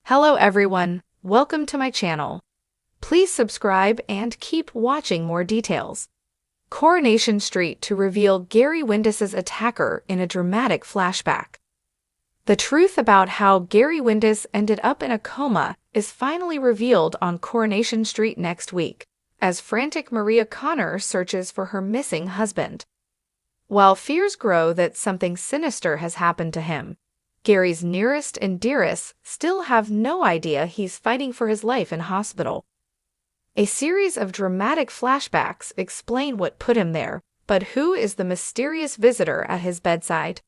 Hello everyone, welcome to my channel. Please subscribe and keep watching more details. Coronation Street to reveal Gary Windass's attacker in a dramatic flashback. The truth about how Gary Windass ended up in a coma is finally revealed on Coronation Street next week, as frantic Maria Connor searches for her missing husband. While fears grow that something sinister has happened to him, Gary's nearest and dearest still have no idea he's fighting for his life in hospital. A series of dramatic flashbacks explain what put him there, but who is the mysterious visitor at his bedside?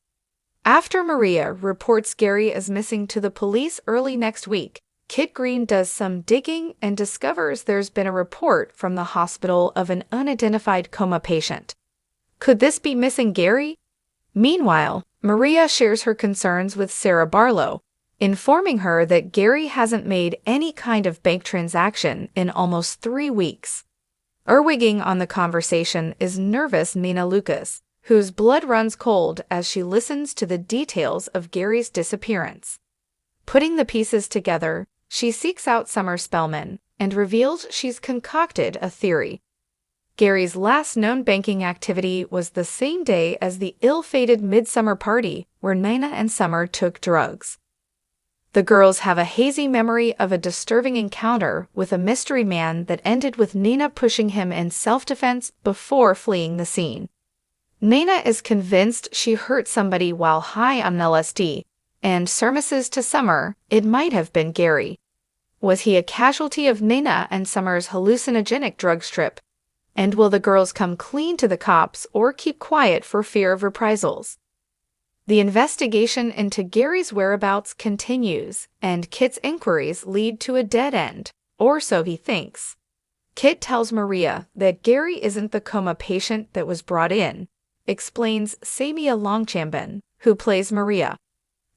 After Maria reports Gary is missing to the police early next week, Kit Green does some digging and discovers there's been a report from the hospital of an unidentified coma patient. Could this be missing Gary? Meanwhile, Maria shares her concerns with Sarah Barlow, informing her that Gary hasn't made any kind of bank transaction in almost 3 weeks. Earwigging on the conversation is nervous Nina Lucas, whose blood runs cold as she listens to the details of Gary's disappearance. Putting the pieces together, she seeks out Summer Spellman and reveals she's concocted a theory. Gary's last known banking activity was the same day as the ill-fated midsummer party where Nina and Summer took drugs. The girls have a hazy memory of a disturbing encounter with a mystery man that ended with Nina pushing him in self-defense before fleeing the scene. Nina is convinced she hurt somebody while high on LSD, and surmises to Summer it might have been Gary. Was he a casualty of Nina and Summer's hallucinogenic drug trip? And will the girls come clean to the cops or keep quiet for fear of reprisals? The investigation into Gary's whereabouts continues, and Kit's inquiries lead to a dead end, or so he thinks. Kit tells Maria that Gary isn't the coma patient that was brought in, explains Samia Longchamben, who plays Maria.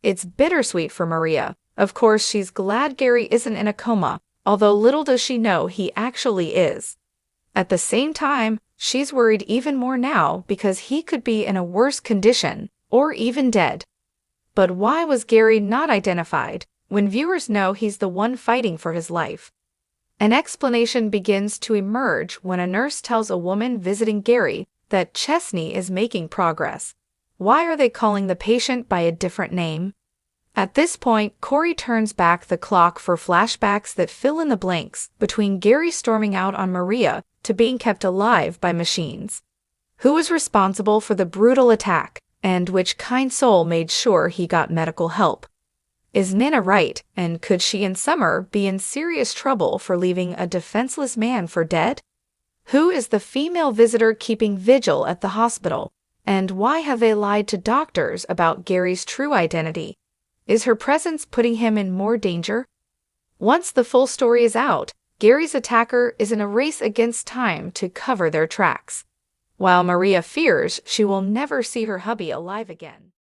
It's bittersweet for Maria. Of course, she's glad Gary isn't in a coma, although little does she know he actually is. At the same time, she's worried even more now because he could be in a worse condition, or even dead. But why was Gary not identified when viewers know he's the one fighting for his life? An explanation begins to emerge when a nurse tells a woman visiting Gary that Chesney is making progress. Why are they calling the patient by a different name? At this point, Corey turns back the clock for flashbacks that fill in the blanks between Gary storming out on Maria to being kept alive by machines. Who was responsible for the brutal attack, and which kind soul made sure he got medical help? Is Nina right, and could she and Summer be in serious trouble for leaving a defenseless man for dead? Who is the female visitor keeping vigil at the hospital, and why have they lied to doctors about Gary's true identity? Is her presence putting him in more danger? Once the full story is out, Gary's attacker is in a race against time to cover their tracks, while Maria fears she will never see her hubby alive again.